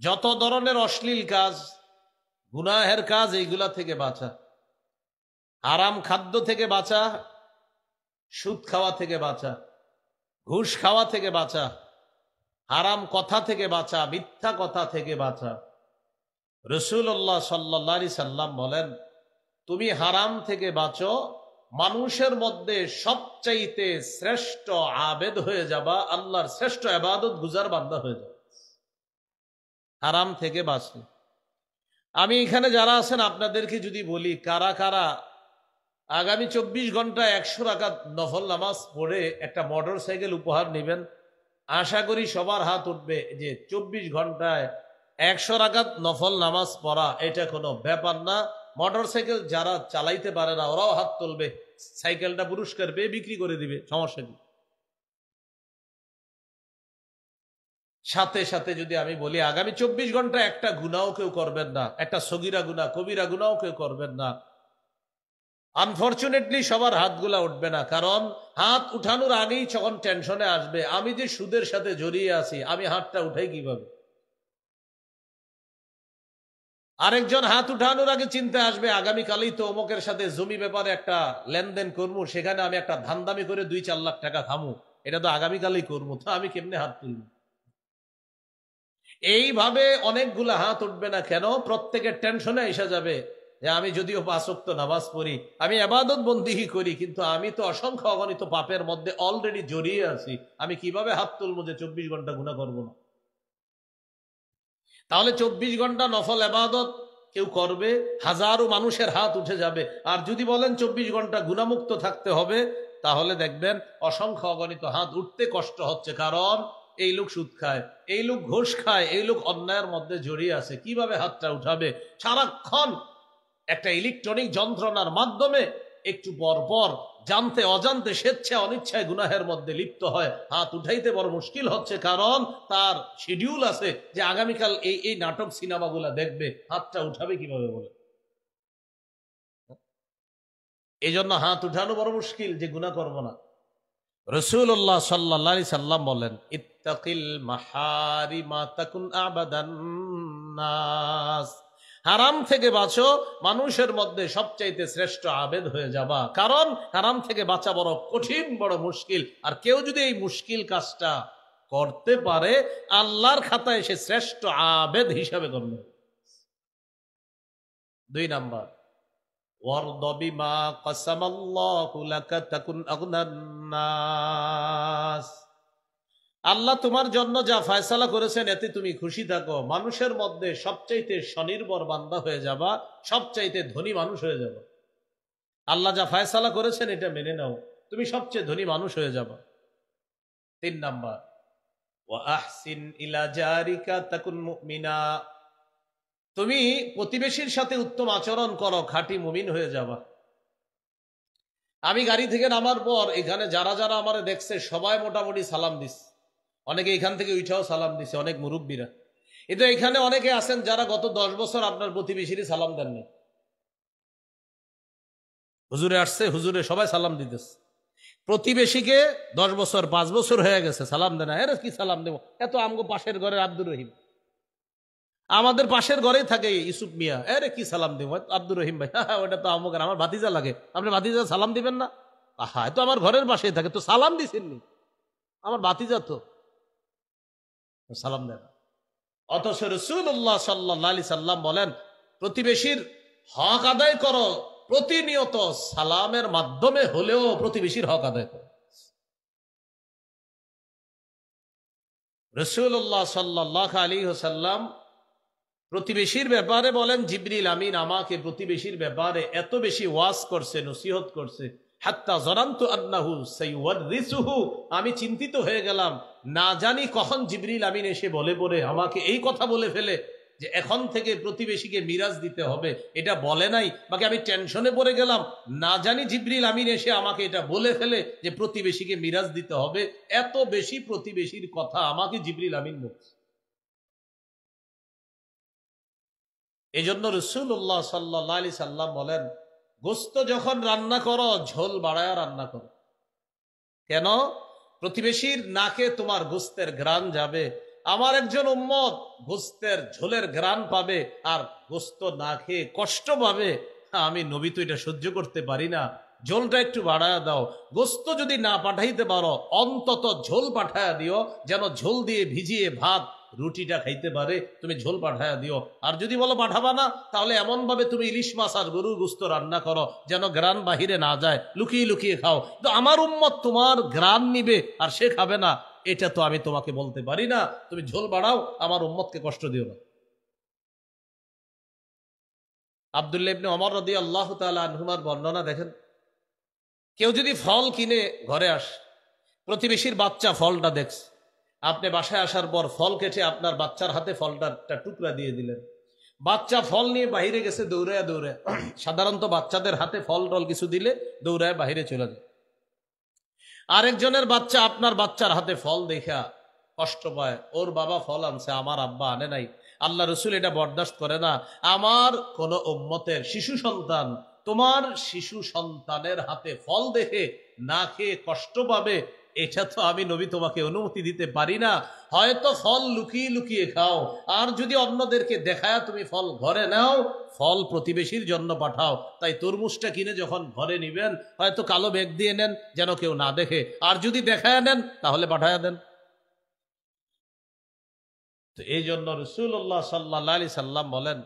যত ধরনের অশ্লীল কাজ, গুনাহের কাজ, এইগুলা থেকে বাঁচা, হারাম খাদ্য থেকে বাঁচা, সুদ খাওয়া থেকে বাঁচা, ঘুষ খাওয়া থেকে বাঁচা, হারাম কথা থেকে বাঁচা, মিথ্যা কথা থেকে বাঁচা। রাসূলুল্লাহ সাল্লাল্লাহু আলাইহি সাল্লাম বলেন, তুমি হারাম থেকে বাঁচো, মানুষের মধ্যে সবচাইতে শ্রেষ্ঠ আবেদ হয়ে যাবা, আল্লাহর শ্রেষ্ঠ ইবাদত গুজার বান্দা হয়ে যাবে হারাম থেকে বাঁচলে। আমি এখানে যারা আছেন আপনাদেরকে যদি বলি, কারা কারা আগামী 24 ঘন্টায় 100 রাকাত নফল নামাজ পড়ে একটা মোটর সাইকেল উপহার নেবেন? আশা করি সবার হাত উঠবে যে 24 ঘন্টায় 100 রাকাত নফল নামাজ পড়া এটা কোনো ব্যাপার না। মোটর সাইকেল যারা চালাইতে পারে না ওরাও হাত তুলবে, সাইকেলটা পুরস্কার পেয়ে বিক্রি করে দিবে, সমস্যা কি? সাথে সাথে যদি আমি বলি আগামী 24 ঘন্টা একটা গুনাও কেউ করবেন না, একটা সগীরা গুনাহ কবিরা গুনাও কেউ করবেন না। আনফরচুনেটলি সবার হাতগুলা উঠবে না, কারণ হাত উঠানোর আগেই যখন টেনশনে আসবে আমি যে সুদের সাথে জড়িয়ে আছি, আমি হাতটা উঠাই কিভাবে। আরেকজন হাত উঠানোর আগে চিন্তা আসবে আগামীকালই তো অমুকের সাথে জমি ব্যাপারে একটা লেনদেন করবো, সেখানে আমি একটা ধান্দামি করে 2-4 লাখ টাকা খামু, এটা তো আগামীকালই করবো, তো আমি কেমনে হাত তুলব? এইভাবে অনেকগুলা হাত উঠবে না কেন? প্রত্যেকের টেনশনে এসে যাবে যে আমি যদিও 5 ওয়াক্ত নামাজ পড়ি, আমি ইবাদত বন্দিহি করি, কিন্তু আমি তো অসংখ্য অগণিত পাপের মধ্যে অলরেডি জড়িয়ে আছি, আমি কিভাবে হাত তুলবো যে 24 ঘন্টা গুনাহ করবো না? তাহলে 24 ঘন্টা নফল ইবাদত কেউ করবে, হাজারো মানুষের হাত উঠে যাবে। আর যদি বলেন 24 ঘন্টা গুনাহমুক্ত থাকতে হবে, তাহলে দেখবেন অসংখ্য অগণিত হাত উঠতে কষ্ট হচ্ছে, কারণ এই লোক সুদ খায়, এই লোক ঘুষ খায়, এই লোক অন্যায়ের মধ্যে জড়িয়ে আছে, কিভাবে হাতটা উঠাবে? সারাক্ষণ একটা ইলেকট্রনিক যন্ত্রণার মাধ্যমে একটু পর পর জানতে অজান্তে স্বেচ্ছায় অনিচ্ছায় গুনাহের মধ্যে লিপ্ত হয়, হাত উঠাইতে বড় মুশকিল হচ্ছে, কারণ তার শিডিউল আছে যে আগামীকাল এই এই নাটক সিনেমাগুলা দেখবে, হাতটা উঠাবে কিভাবে বলে? এই জন্য হাত উঠানো বড় মুশকিল যে গুনাহ করব না। রাসূলুল্লাহ সাল্লাল্লাহু আলাইহি সাল্লাম বলেন, ইত্তাকিল মাহারিমা তাকুন আবাদান নাস, হারাম থেকে বাঁচো, মানুষের মধ্যে সবচাইতে শ্রেষ্ঠ আবেদ হয়ে যাবা, কারণ হারাম থেকে বাঁচা বড় কঠিন, বড় মুশকিল। আর কেউ যদি এই মুশকিল কাজটা করতে পারে, আল্লাহর খাতায় সে শ্রেষ্ঠ আবেদ হিসাবে গণ্য। 2 নাম্বার, ওয়ারদ বিমা কাসামাল্লাহু লাকা তাকুন আগনান নাস, আল্লাহ তোমার জন্য যা ফয়সালা করেছেন এতে তুমি খুশি থাকো, মানুষের মধ্যে সবচাইতে স্বনির্ভর বান্দা হয়ে যাবা, সবচাইতে ধনী মানুষ হয়ে যাবা। আল্লাহ যা ফয়সালা করেছেন এটা মেনে নাও, তুমি সবচেয়ে ধনী মানুষ হয়ে যাবা। 3 নাম্বার, ওয়া আহসিন ইলা জারিকা তাকুন মুমিনা, তুমি প্রতিবেশীর সাথে উত্তম আচরণ করো, খাঁটি মুমিন হয়ে যাবা। আমি গাড়ি থেকে নামার পর এখানে যারা যারা আমারে দেখছে সবাই মোটামুটি সালাম দিচ্ছে, অনেকে এখান থেকে উঠাও সালাম দিছে, অনেক মুরব্বীরা। কিন্তু এখানে অনেকে আছেন যারা গত 10 বছর আপনার প্রতিবেশীরই সালাম দেননি। হুজুরে আসছে, হুজুরে সবাই সালাম দিতেছে, প্রতিবেশীকে 10 বছর 5 বছর হয়ে গেছে সালাম দেনা, এর কি সালাম দেবো? এত আমগো পাশের ঘরের আব্দুর রহিম, আমাদের পাশের ঘরেই থাকে ইউসুফ মিয়া, এর কি সালাম দেবো? আব্দুর রহিম ভাই, হ্যাঁ ওটা তো আমাকে, আমার ভাতিজা লাগে, আপনি ভাতিজা সালাম দিবেন না? আহা, তো আমার ঘরের পাশেই থাকে, তো সালাম দিছেননি, আমার ভাতিজা তো সালাম দেন। অথচ রাসূলুল্লাহ সাল্লাল্লাহু আলাইহি সাল্লাম বলেন, প্রতিবেশীর হক আদায় করো, প্রতিনিয়ত সালামের মাধ্যমে হলেও প্রতিবেশীর হক আদায় করো। রাসূলুল্লাহ সাল্লাল্লাহু আলাইহি ওয়াসাল্লাম প্রতিবেশীর ব্যাপারে বলেন, জিবরিল আমিন আমাকে প্রতিবেশীর ব্যাপারে এত বেশি ওয়াজ করছে, নসিহত করছে, হাত্তা যারানতু আন্নাহু সাইওয়ারিসুহু, আমি চিন্তিত হয়ে গেলাম, না জানি কখন জিবরিল আমিন এসে বলে পড়ে আমাকে এই কথা বলে ফেলে যে এখন থেকে প্রতিবেশীকে মিরাজ দিতে হবে, এটা বলে নাই, বাকি আমি টেনশনে পড়ে গেলাম, না জানি জিবরিল আমিন এসে আমাকে এটা বলে ফেলে যে প্রতিবেশীকে মিরাজ দিতে হবে, এত বেশি প্রতিবেশীর কথা আমাকে জিবরিল আমিন বলছে। এই জন্য রাসূলুল্লাহ সাল্লাল্লাহু আলাইহি সাল্লাম বলেন, গোস্ত যখন রান্না করো ঝোল বাড়ায়া রান্না করো। কেন? প্রতিবেশীর নাকে তোমার গোস্তের ঘ্রাণ যাবে, আমার একজন উম্মত গোস্তের ঝোলের ঘ্রাণ পাবে আর গোস্ত না খেয়ে কষ্ট পাবে, আমি নবী তো এটা সহ্য করতে পারি না, ঝোলটা একটু বাড়ায় দাও। গোস্ত যদি না পাঠাইতে পারো অন্তত ঝোল পাঠায়া দিও, যেন ঝোল দিয়ে ভিজিয়ে ভাত রুটিটা খাইতে পারে, তুমি ঝোল পাঠায়া দিও। আর যদি বলো পাঠাবা না, তাহলে এমন ভাবে তুমি ইলিশ মাছ আর গরুর গোস্ত রান্না করো যেন গ্রান বাহিরে না যায়, লুকিয়ে লুকিয়ে খাও। তো আমার উম্মত তোমার গ্রান নিবে আর সে খাবে না, এটা তো আমি তোমাকে বলতে পারি না। তুমি ঝোল বাড়াও, আমার উম্মতকে কষ্ট দিও না। আব্দুল্লাহ ইবনে ওমর রাদিয়াল্লাহু তাআলা আনহুমার বর্ণনা দেখেন, কেউ যদি ফল কিনে ঘরে আসে, প্রতিবেশীর বাচ্চা ফলটা দেখছে, আপনি বাসায় আসার পর ফল কেটে আপনার বাচ্চার হাতে ফলটা একটা টুকরা দিয়ে দিলেন, বাচ্চা ফল নিয়ে বাহিরে গেছে দৌড়ায় দৌড়ায়। সাধারণত বাচ্চাদের হাতে ফল টল কিছু দিলে দৌড়ায় বাহিরে চলে যায়। আরেকজনের বাচ্চা আপনার বাচ্চার হাতে ফল দেখা কষ্ট পায়, ওর বাবা ফল আনছে, আমার আব্বা আনে নাই। আল্লাহ রসুল এটা বরদাস্ত করে না। আমার কোন উম্মতের শিশু সন্তান তোমার শিশু সন্তানের হাতে ফল দেখে না খেয়ে কষ্ট পাবে, এটা তো আমি নবী তোমাকে অনুমতি দিতে পারি না। হয়তো ফল লুকিয়ে লুকিয়ে খাও, আর যদি অন্যদেরকে দেখায় তুমি ফল ঘরে নাও, ফল প্রতিবেশীর জন্য পাঠাও। তাই তরমুজটা কিনে যখন ঘরে নিবেন, হয়তো কালো ব্যাগ দিয়ে নেন যেন কেউ না দেখে, আর যদি দেখায় নেন তাহলে পাঠায়া দেন। তো এই জন্য রাসূলুল্লাহ সাল্লাল্লাহু আলাইহি সাল্লাম বলেন,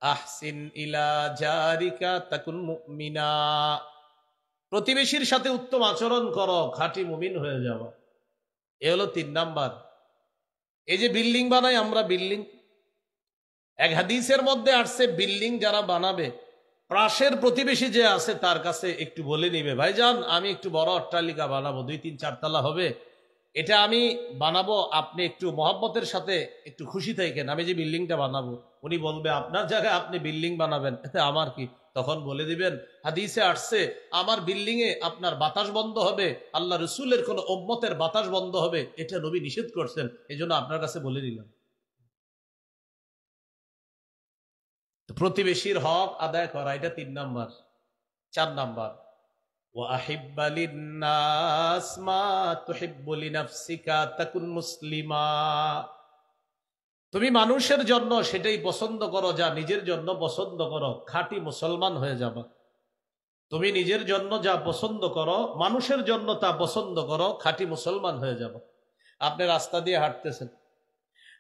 আহসিন ইলা জারিকা তাকুন মুমিনা, প্রতিবেশীর সাথে উত্তম আচরণ করো, খাঁটি মুমিন হয়ে যাবে। এ হলো 3 নাম্বার। এই যে বিল্ডিং বানাই আমরা, বিল্ডিং, এক হাদিসের মধ্যে আসছে বিল্ডিং যারা বানাবে, পাশের প্রতিবেশী যে আছে তার কাছে একটু বলে নিবে, ভাইজান আমি একটু বড় অট্টালিকা বানাবো, 2-3-4 তলা হবে, এটা আমি বানাবো, আপনি একটু মহব্বতের সাথে একটু খুশি থাকেন, আমি যে বিল্ডিংটা বানাবো। উনি বলবে আপনার জায়গায় আপনি বিল্ডিং বানাবেন, এতে আমার কি? তখন বলে দিবেন, হাদিসে আসছে আমার বিল্ডিং এ আপনার বাতাস বন্ধ হবে, আল্লাহ রসুলের কোন উম্মতের বাতাস বন্ধ হবে, এটা নবী নিষেধ করছেন, এই জন্য আপনার কাছে বলে দিলাম। প্রতিবেশীর হক আদায় করা, এটা 3 নাম্বার। 4 নাম্বার, ওয়াহিব্বা লিন্নাস মা তুহিব্বু লিনাফসিকা তাকুন মুসলিমা, তুমি মানুষের জন্য সেটাই পছন্দ করো যা নিজের জন্য পছন্দ করো, খাঁটি মুসলমান হয়ে যাবা। তুমি নিজের জন্য যা পছন্দ করো, মানুষের জন্য তা পছন্দ করো, খাঁটি মুসলমান হয়ে যাবা। আপনি রাস্তা দিয়ে হাঁটতেছেন,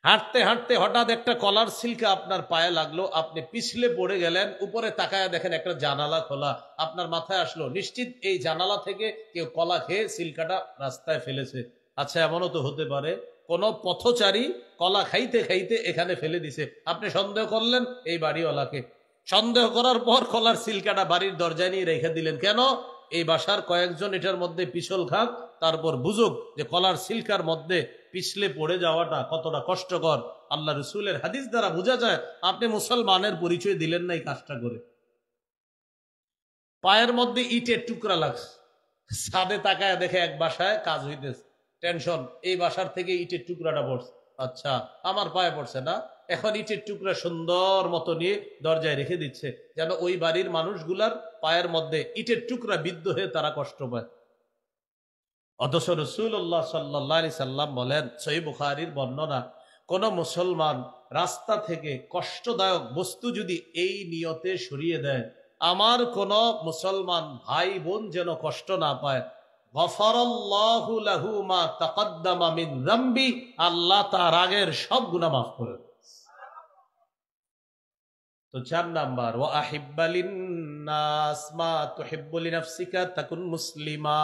হাঁটতে হাঁটতে হঠাৎ একটা কলার সিল্কা আপনার পায়ে লাগলো, আপনি পিছলে পড়ে গেলেন, উপরে তাকায় দেখেন একটা জানালা খোলা, আপনার মাথায় আসলো নিশ্চিত এই জানালা থেকে কেউ কলা খেয়ে সিল্কাটা রাস্তায় ফেলেছে। আচ্ছা, এমনও তো হতে পারে কোন পথচারী কলা খাইতে খাইতে এখানে ফেলে দিছে, আপনি সন্দেহ করলেন এই বাড়িওয়ালাকে, সন্দেহ করার পর কলার সিল্কাটা বাড়ির দরজায় নিয়ে রেখে দিলেন। কেন? এই বাসার কয়েকজন এটার মধ্যে পিছল খাক, তারপর বুঝুক যে কলার সিল্কার মধ্যে পিছলে পড়ে যাওয়াটা কতটা কষ্টকর। আল্লাহ রসুলের হাদিস দ্বারা বোঝা যায় আপনি মুসলমানের পরিচয় দিলেন না এই কাজটা করে। পায়ের মধ্যে ইটের টুকরা লাগছে, ছাদে তাকায় দেখে এক বাসায় কাজ হইতেছে, টেনশন, এই বাসার থেকে ইটের টুকরাটা পড়ছে, আচ্ছা আমার পায়ে পড়ছে না, এখন ইটের টুকরা সুন্দর মতো নিয়ে দরজায় রেখে দিচ্ছে যেন ওই বাড়ির মানুষগুলার পায়ের মধ্যে ইটের টুকরা বিদ্ধ হয়ে তারা কষ্ট পায়। অথচ রাসূলুল্লাহ সাল্লাল্লাহু আলাইহি সাল্লাম বলেন, সহিহ বুখারীর বর্ণনা, কোন মুসলমান রাস্তা থেকে কষ্টদায়ক বস্তু যদি এই নিয়তে সরিয়ে দেয়, আমার কোন মুসলমান ভাই বোন যেন কষ্ট না পায়, গফারাল্লাহু লাহু মা তাকদ্দামা মিন যামবি, আল্লাহ তার আগের সব গুনাহ মাফ করে দেন। তো 4 নাম্বার, ওয়া আহিব্বা লিন্নাস মা তুহিব্বু লিনাফসিকা তাকুন মুসলিমা,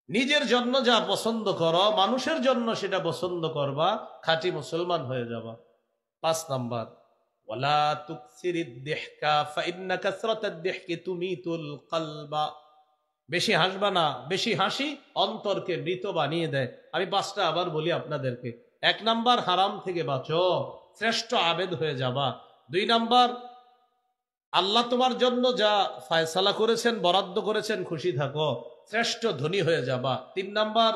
নিজের জন্য যা পছন্দ করো মানুষের জন্য সেটা পছন্দ করবা, খাঁটি মুসলমান হয়ে যাবা। 5 নাম্বার, ওয়ালা তুকসিরিদ দিহকা ফাইন্না কাসরাতাদ দিহকি তুমিতুল কলবা, বেশি হাসবা না, বেশি হাসি অন্তরকে মৃত বানিয়ে দেয়। আমি 5টা আবার বলি আপনাদেরকে। 1 নাম্বার, হারাম থেকে বাঁচো, শ্রেষ্ঠ আবেদ হয়ে যাবা। 2 নাম্বার, আল্লাহ তোমার জন্য যা ফয়সালা করেছেন, বরাদ্দ করেছেন, খুশি থাকো, শ্রেষ্ঠ ধনী হয়ে যাবা। 3 নাম্বার,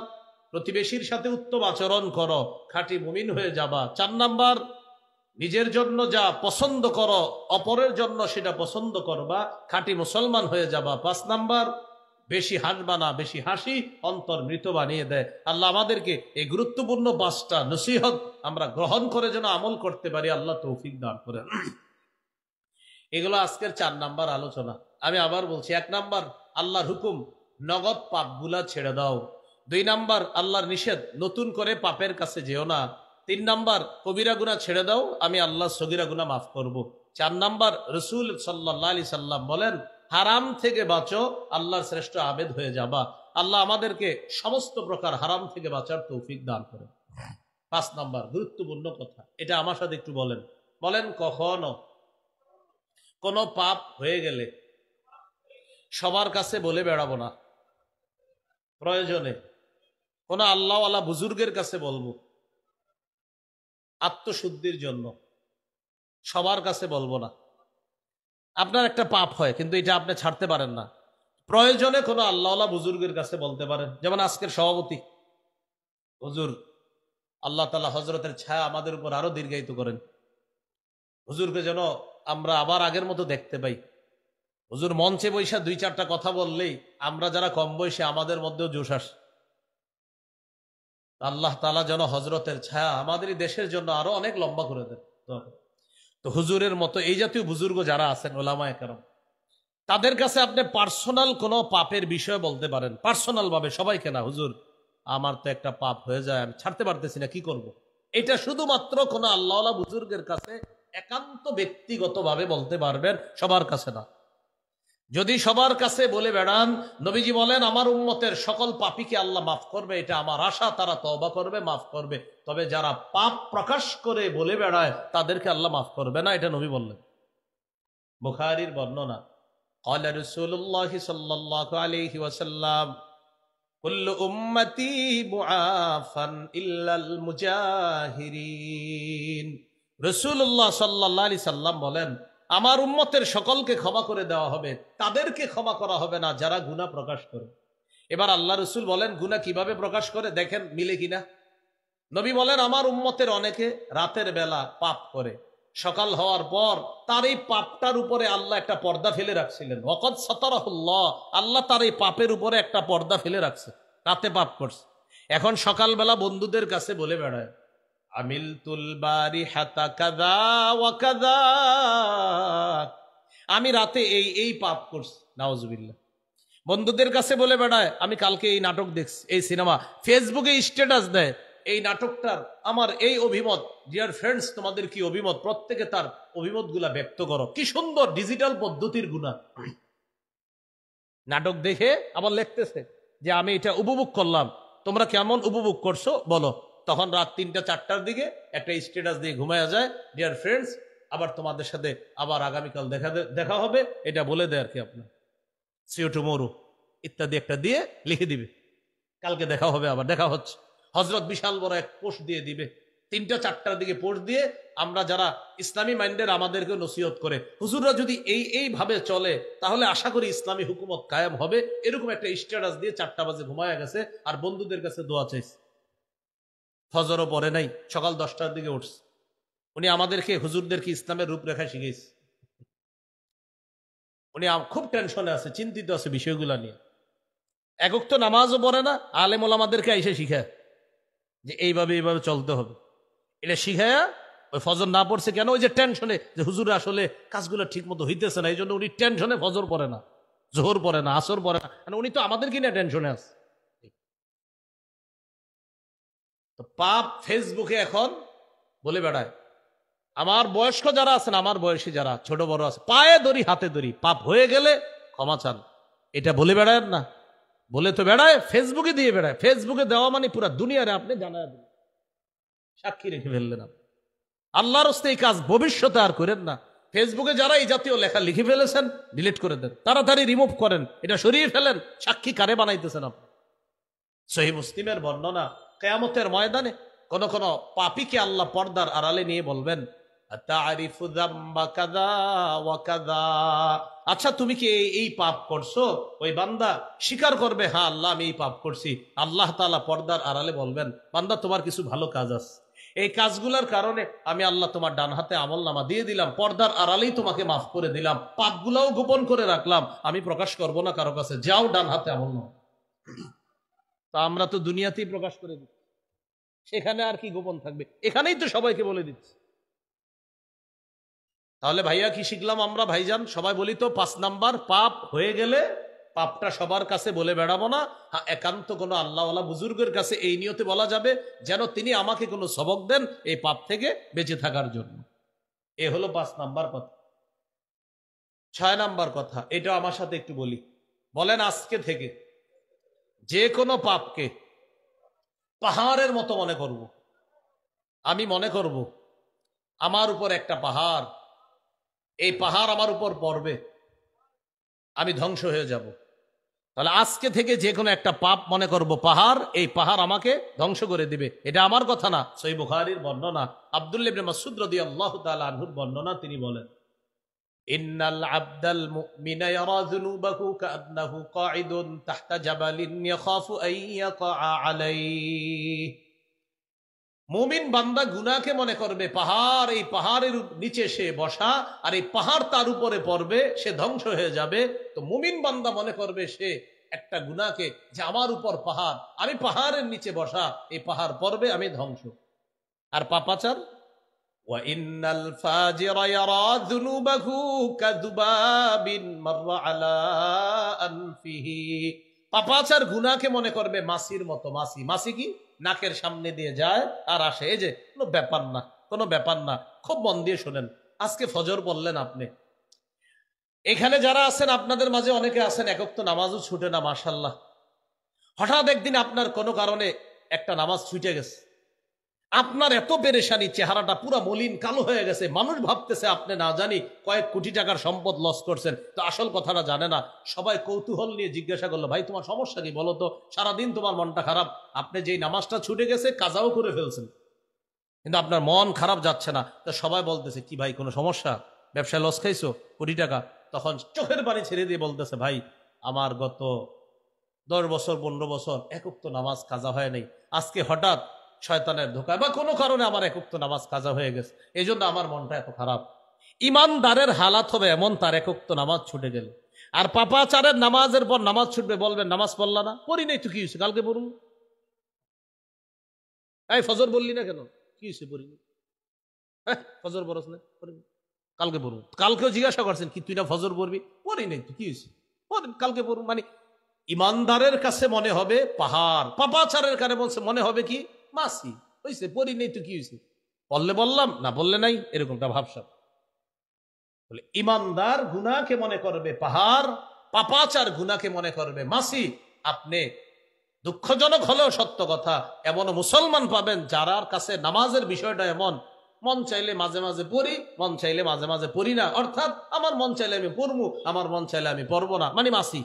প্রতিবেশীর সাথে উত্তম আচরণ করো, খাঁটি মুমিন হয়ে যাবা। 4 নাম্বার, নিজের জন্য যা পছন্দ করো অপরের জন্য সেটা পছন্দ করবা, খাঁটি মুসলমান হয়ে যাবা। 5 নাম্বার, বেশি হাসবা না, বেশি হাসি অন্তর মৃত বানিয়ে দেয়। আল্লাহ আমাদেরকে এই গুরুত্বপূর্ণ 5টা নসিহত আমরা গ্রহণ করে যেন আমল করতে পারি, আল্লাহ তৌফিক দান করেন। এগুলো আজকের 4 নাম্বার আলোচনা। আমি আবার বলছি, 1 নাম্বার আল্লাহর হুকুম, নগদ পাপগুলা ছেড়ে দাও। 2 নাম্বার আল্লাহর নিষেধ, নতুন করে পাপের কাছে যেও না। 3 নাম্বার কবিরা গুনাহ ছেড়ে দাও, আমি আল্লাহ সগীরা গুনাহ মাফ করব। 4 নাম্বার রসুল সাল্লাল্লাহু আলাইহি সাল্লাম বলেন, হারাম থেকে বাঁচো, আল্লাহর শ্রেষ্ঠ আবেদ হয়ে যাবা। আল্লাহ আমাদেরকে সমস্ত প্রকার হারাম থেকে বাঁচার তৌফিক দান করেন। 5 নাম্বার গুরুত্বপূর্ণ কথা, এটা আমার সাথে একটু বলেন। কখনো কোনো পাপ হয়ে গেলে সবার কাছে বলে বেড়াবো না, প্রয়োজনে কোনো আল্লাহওয়ালা বুজুর্গের কাছে বলবো, আত্মশুদ্ধির জন্য। সবার কাছে বলবো না। আপনার একটা পাপ হয় কিন্তু এটা আপনি ছাড়তে পারেন না, প্রয়োজনে কোনো আল্লাহওয়ালা বুজুর্গের কাছে বলতে পারেন। যেমন আজকের সভাপতি হুজুর, আল্লাহ তাআলা হযরতের ছায়া আমাদের উপর আরো দীর্ঘায়িত করেন। হুজুরকে যেন আমরা আবার আগের মতো দেখতে পাই। হুজুর মঞ্চে বৈশা 2-4টা কথা বললেই আমরা যারা কম বয়সে আমাদের মধ্যেও জোশ আসে। আল্লাহ তাআলা যেন হযরতের ছায়া আমাদের দেশের জন্য আরো অনেক লম্বা করে দেন। তো হুজুরের মতো এই জাতীয় বুজুর্গ যারা আছেন, ওলামায়ে কেরাম, তাদের কাছে আপনি পার্সোনাল কোনো পাপের বিষয় বলতে পারেন, পার্সোনাল ভাবে, সবাইকে না। হুজুর আমার তো একটা পাপ হয়ে যায়, আমি ছাড়তে পারতেছি না, কি করব। এটা শুধুমাত্র কোনো আল্লাহওয়ালা বুজুর্গের কাছে একান্ত ব্যক্তিগতভাবে বলতে পারবেন, সবার কাছে না। যদি সবার কাছে বলে বেড়ান, নবীজি বলেন আমার উম্মতের সকল পাপীকে আল্লাহ মাফ করবে, এটা আমার আশা, তারা তওবা করবে, মাফ করবে। তবে যারা পাপ প্রকাশ করে বলে বেড়ায় তাদেরকে আল্লাহ মাফ করবে না, এটা নবী বললেন। বুখারীর বর্ণনা, قال رسول الله صلى الله عليه وسلم كل امتي معافى الا المجاهرين। রাসূলুল্লাহ সাল্লাল্লাহু আলাইহি সাল্লাম বলেন, আমার উম্মতের সকলকে ক্ষমা করে দেওয়া হবে, তাদেরকে ক্ষমা করা হবে না যারা গুনাহ প্রকাশ করে। এবার আল্লাহ রসুল বলেন গুনাহ কিভাবে প্রকাশ করে, দেখেন মিলে কিনা। নবী বলেন আমার উম্মতের অনেকে রাতের বেলা পাপ করে, সকাল হওয়ার পর তার এই পাপটার উপরে আল্লাহ একটা পর্দা ফেলে রাখছিলেন। ওয়াকাদ সাতারাহুল্লাহ, আল্লাহ তার এই পাপের উপরে একটা পর্দা ফেলে রাখছে, রাতে পাপ করছে। এখন সকালবেলা বন্ধুদের কাছে বলে বেড়ায়, আমিলতুল বারিহাতা কাযা ওয়া কাযা, আমি রাতে এই পাপ করছি, নাউজুবিল্লাহ। বন্ধুদের কাছে বলে বেড়ায় আমি কালকে এই নাটক দেখছি, এই সিনেমা, ফেসবুকে স্ট্যাটাস দেয় এই নাটকটার আমার এই অভিমত। ডিয়ার ফ্রেন্ডস, তোমাদের কি অভিমত? প্রত্যেকে তার অভিমত গুলা ব্যক্ত করো। কি সুন্দর ডিজিটাল পদ্ধতির গুনাহ। নাটক দেখে আবার লিখতেছে যে আমি এটা উপভোগ করলাম, তোমরা কেমন উপভোগ করছো বলো। তখন রাত 3টা-4টার দিকে একটা স্ট্যাটাস দিয়ে ঘুমায়া যায়, ডিয়ার ফ্রেন্ডস আবার তোমাদের সাথে আবার আগামীকাল দেখা হবে, এটা বলে দেয় আর কি আপনার সি ইউ টুমরো ইত্যাদি একটা দিয়ে লিখে দিবে, কালকে দেখা হবে, আবার দেখা হচ্ছে। হজরত বিশাল বড় এক পোস্ট দিয়ে দিবে, 3টা-4টার দিকে পোস্ট দিয়ে। আমরা যারা ইসলামী মাইন্ডের আমাদেরকে নসিহত করে, হুজুররা যদি এইভাবে চলে তাহলে আশা করি ইসলামী হুকুমত কায়েম হবে। এরকম একটা স্ট্যাটাস দিয়ে 4টা বাজে ঘুমায়া গেছে আর বন্ধুদের কাছে দোয়া চাইছে। ফজরও পড়ে নাই, সকাল 10টার দিকে উঠছে। উনি আমাদেরকে হুজুরদেরকে ইসলামের রূপরেখা শিখেছে। উনি খুব টেনশনে আছে, চিন্তিত আছে বিষয়গুলা নিয়ে। একক তো নামাজও পড়ে না, আলেম ওলামাদেরকে এসে শিখায় যে এইভাবে চলতে হবে। এটা শিখায়া ওই ফজর না পড়ছে কেন, ওই যে টেনশনে যে হুজুর আসলে কাজগুলো ঠিক মতো হইতেছে না, এই জন্য উনি টেনশনে ফজর পড়ে না, জোহর পড়ে না, আসর পড়ে না। উনি তো আমাদেরকে নিয়ে টেনশনে আছে। তো পাপ ফেসবুকে এখন বলে বেড়ায়। আমার বয়স্ক যারা আছেন, আমার বয়সী যারা ছোট বড় আছে, পায়ে ধরি হাতে ধরি, পাপ হয়ে গেলে ক্ষমা চান, এটা বলে বেড়ায় না। বলে তো বেড়ায়, ফেসবুকে দিয়ে বেড়ায়। ফেসবুকে দেওয়া মানে পুরো দুনিয়ারে আপনি জানায় দিন, সাক্ষী রেখে ফেললেন। আল্লাহর রাস্তে এই কাজ ভবিষ্যতে আর করেন না। ফেসবুকে যারা এই জাতীয় লেখা লিখে ফেলেছেন ডিলিট করে দেন, তাড়াতাড়ি রিমুভ করেন, এটা সরিয়ে ফেলেন। সাক্ষী কারে বানাইতেছেন আপনি? সহিহ মুসলিমের বর্ণনা, কিয়ামতের ময়দানে কোন কোন পাপীকে আল্লাহ পর্দার আড়ালে নিয়ে বলবেন, আতারিফু যামবা কাযা ওয়া কাযা, আচ্ছা তুমি কি এই পাপ করছো? ওই বান্দা স্বীকার করবে, হ্যাঁ আল্লাহ আমি এই পাপ করছি। আল্লাহ তাআলা পর্দার আড়ালে বলবেন, বান্দা তোমার কিছু ভালো কাজ আছে, এই কাজগুলোর কারণে আমি আল্লাহ তোমার ডান হাতে আমলনামা দিয়ে দিলাম, পর্দার আড়ালেই তোমাকে মাফ করে দিলাম, পাপগুলাও গোপন করে রাখলাম, আমি প্রকাশ করব না কারো কাছে, যাও ডান হাতে আমলনামা। তা আমরা তো দুনিয়াতেই প্রকাশ করে দিচ্ছি, সেখানে আর কি গোপন থাকবে? এখানেই তো সবাইকে বলে দিচ্ছি। তাহলে ভাইয়া কি শিখলাম আমরা? ভাইজান সবাই বলি তো 5 নাম্বার, পাপ হয়ে গেলে পাপটা সবার কাছে বলে বেড়াবো না। হ্যাঁ, একান্ত কোনো আল্লাহওয়ালা বুজুর্গের কাছে এই নিয়তে বলা যাবে যেন তিনি আমাকে কোনো সবক দেন এই পাপ থেকে বেঁচে থাকার জন্য। এ হলো 5 নাম্বার কথা। 6 নাম্বার কথা, এটা আমার সাথে একটু বলি। বলেন, আজকে থেকে যে কোনো পাপকে পাহাড়ের মতো মনে করব। আমি মনে করব আমার উপর একটা পাহাড়, এই পাহাড় আমার উপর পড়বে, আমি ধ্বংস হয়ে যাব। তাহলে আজকে থেকে যে কোনো একটা পাপ মনে করব পাহাড়, এই পাহাড় আমাকে ধ্বংস করে দিবে। এটা আমার কথা না, সহিহ বুখারীর বর্ণনা, আব্দুল্লাহ ইবনে মাসউদ রাদিয়াল্লাহু তাআলা আনহুর বর্ণনা। তিনি বলেন, ইন্নাল আবদাল মুমিনা ইয়ারা যুনুবাহু কাআন্নাহু কাঈদুন তাহতা জাবালিন ইয়াখাফু আন ইয়াকা আলাইহি। মুমিন বান্দা গুনাহকে মনে করবে পাহাড়, এই পাহাড়ের নিচে সে বসা, আর এই পাহাড় তার উপরে পড়বে, সে ধ্বংস হয়ে যাবে। তো মুমিন বান্দা মনে করবে সে একটা গুনাহকে, যে আমার উপর পাহাড়, আমি পাহাড়ের নিচে বসা, এই পাহাড় পড়বে, আমি ধ্বংস। আর পাপাচার, ওয়া ইন্নাল ফাজিরা ইয়ারা যুনুবাহু কাযুবাবিন মাররা আলা আনফিহি। পাপাচার গুনাহকে মনে করবে মাছির মতো। মাছি কি? নাকের সামনে দিয়ে যায় আর আসে, এই যে কোনো ব্যাপার না, কোনো ব্যাপার না। খুব মন দিয়ে শোনেন, আজকে ফজর বললেন আপনি, এখানে যারা আছেন আপনাদের মাঝে অনেকে আছেন এক ওয়াক্ত নামাজও ছুটে না, মাশাআল্লাহ। হঠাৎ একদিন আপনার কোনো কারণে একটা নামাজ ছুটে গেছে, আপনার এত পেরেশানি, চেহারাটা পুরো মলিন কালো হয়ে গেছে, মানুষ ভাবতেছে আপনি না জানি কয়েক কোটি টাকার সম্পদ লস করছেন, তো আসল কথাটা জানে না। সবাই কৌতূহল নিয়ে জিজ্ঞাসা করলো, ভাই তোমার সমস্যা কি বলো তো, সারাদিন তোমার মনটা খারাপ, আপনি যেই নামাজটা ছুটে গেছে কাজাও করে ফেলছেন, কিন্তু আপনার মন খারাপ যাচ্ছে না। তো সবাই বলতেছে, কি ভাই কোনো সমস্যা, ব্যবসায় লস খাইছো কোটি টাকা? তখন চোখের পানি ছেড়ে দিয়ে বলতেছে, ভাই আমার গত 10 বছর 15 বছর এক ওয়াক্ত নামাজ কাজা হয় নাই, আজকে হঠাৎ শয়তানের ধোঁকায় বা কোনো কারণে আমার এক ওয়াক্ত নামাজ কাজা হয়ে গেছে, এই জন্য আমার মনটা এত খারাপ। ইমানদারের হালাত হবে এমন, তার এক ওয়াক্ত নামাজ ছুটে গেল। আর পাপাচারের নামাজের পর নামাজ ছুটবে, বলবেন নামাজ পড়লা না, পড়ি নাই তো কি হয়েছে, কালকে পড়ুন। এই ফজর বললি না কেন, কি হয়েছে, পড়িনি। হ্যাঁ, ফজর পড়স না, পড়িনি, কালকে পড়ুন। কালকেও জিজ্ঞাসা করছেন, কি তুই না ফজর পড়বি, পড়ি নাই তো কি হয়েছে, কালকে পড়ুন। মানে ইমানদারের কাছে মনে হবে পাহাড়, পাপাচারের কাছে মনে হবে কি মাছি, হয়েছে পড়ি নেই তো কি হয়েছে, বললে বললাম, না বললে নাই, এরকমটা ভাবসাব। বলে ইমানদার গুনাহকে মনে করবে পাহাড়, পাপাচার গুনাহকে মনে করবে মাছি। আপনি দুঃখজনক হলেও সত্য কথা, এমন মুসলমান পাবেন যারার কাছে নামাজের বিষয়টা এমন, মন চাইলে মাঝে মাঝে পড়ি, মন চাইলে মাঝে মাঝে পড়ি না, অর্থাৎ আমার মন চাইলে আমি পড়বো, আমার মন চাইলে আমি পড়বো না, মানে মাছি।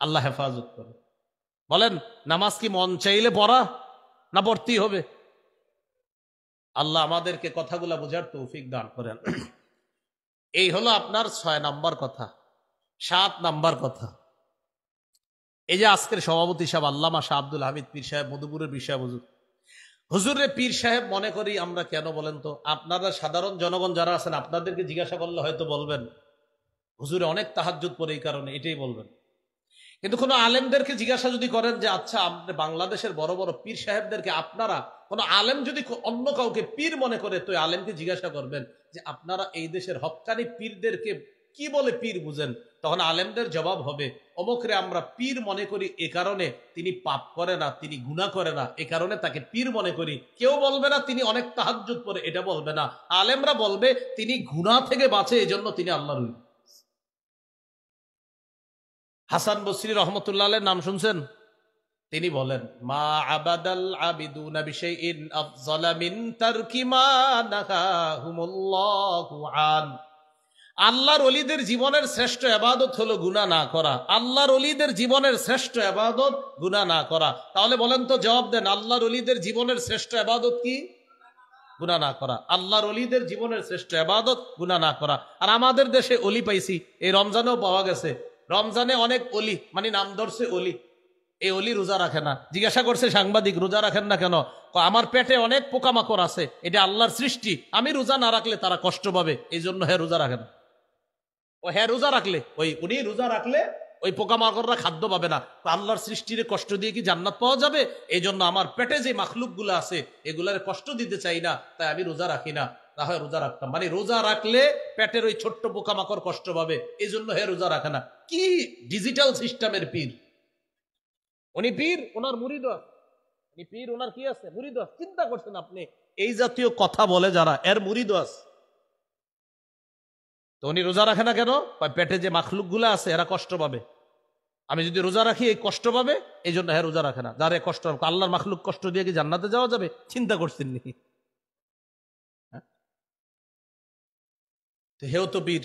আল্লাহ হেফাজত করে। বলেন, নামাজ কি মন চাইলে পড়া, না পড়তেই হবে? আল্লাহ আমাদেরকে কথাগুলা বোঝার তৌফিক দান করেন। এই হলো আপনার 6 নাম্বার কথা। 7 নাম্বার কথা, এই যে আজকের সভাপতি সাহেব আল্লামা শাহ আব্দুল হামিদ পীর সাহেব, মধুপুরের পীর সাহেব হুজুরে পীর সাহেব মনে করি আমরা কেন বলেন তো? আপনারা সাধারণ জনগণ যারা আছেন, আপনাদেরকে জিজ্ঞাসা করলে হয়তো বলবেন হুজুরে অনেক তাহাজ্জুদ পড়ে, এই কারণে, এটাই বলবেন। কিন্তু কোনো আলেমদেরকে জিজ্ঞাসা যদি করেন যে আচ্ছা, আপনি বাংলাদেশের বড় বড় পীর সাহেবদেরকে, আপনারা কোনো আলেম যদি অন্য কাউকে পীর মনে করে, তো আলেমকে জিজ্ঞাসা করবেন যে আপনারা এই দেশের হক্কানি পীরদেরকে কি বলে পীর বুঝেন? তখন আলেমদের জবাব হবে, অমুকরে আমরা পীর মনে করি এ কারণে তিনি পাপ করে না, তিনি গুনাহ করে না, এ কারণে তাকে পীর মনে করি। কেউ বলবে না তিনি অনেক তাহাজ্জুদ পড়ে, এটা বলবে না। আলেমরা বলবে তিনি গুনাহ থেকে বাঁচে, এজন্য তিনি আল্লাহর ওলি। হাসান বসরি রহমতুল্লাহ আলাইহির নাম শুনছেন? তিনি বলেন, মা আবাদাল আবিদুনা বিশাইইন আফযালা মিন তারকি মা নাহাহুমুল্লাহু আন। আল্লাহর ওলিদের জীবনের শ্রেষ্ঠ ইবাদত হলো গুনাহ না করা। আল্লাহর ওলিদের জীবনের শ্রেষ্ঠ ইবাদত গুনাহ না করা। তাহলে বলেন তো, জবাব দেন, আল্লাহর ওলিদের জীবনের শ্রেষ্ঠ ইবাদত কি? গুনাহ না করা। আল্লাহর ওলিদের জীবনের শ্রেষ্ঠ ইবাদত গুনাহ না করা। আর আমাদের দেশে ওলি পাইছি, এই রমজানেও পাওয়া গেছে। রমজানে অনেক অলি, মানে নাম ধরছে অলি, এই অলি রোজা রাখে না। জিজ্ঞাসা করছে সাংবাদিক, রোজা রাখেন না কেন? আমার পেটে অনেক পোকামাকড় আছে, এটা আল্লাহর সৃষ্টি, আমি রোজা না রাখলে তারা কষ্ট পাবে, এই জন্য হ্যাঁ রোজা রাখে না। ও হ্যাঁ রোজা রাখলে উনি রোজা রাখলে ওই পোকামাকড়রা খাদ্য পাবে না। আল্লাহর সৃষ্টির কষ্ট দিয়ে কি জান্নাত পাওয়া যাবে? এই জন্য আমার পেটে যে মাখলুক গুলো আছে এগুলার কষ্ট দিতে চাই না, তাই আমি রোজা রাখি না, না হয় রোজা রাখতাম। মানে রোজা রাখলে পেটের ওই ছোট্ট পোকামাকড় কষ্ট পাবে, এই জন্য হ্যাঁ রোজা রাখে না। কি ডিজিটাল সিস্টেমের পীর! উনি পীর, ওনার মুরিদ, উনি পীর, ওনার কি আছে? মুরিদ। চিন্তা করছেন আপনি? এই জাতীয় কথা বলে যারা, এর মুরিদ আছে। তো উনি রোজা রাখে না কেন? পেটে যে মাখলুক গুলা আছে এরা কষ্ট পাবে, আমি যদি রোজা রাখি এই কষ্ট পাবে, এই জন্য হ্যাঁ রোজা রাখে না। যারা কষ্ট, আল্লাহর মাখলুক কষ্ট দিয়ে কি জান্নাতে যাওয়া যাবে? চিন্তা করছেন নি? হেও তো পীর,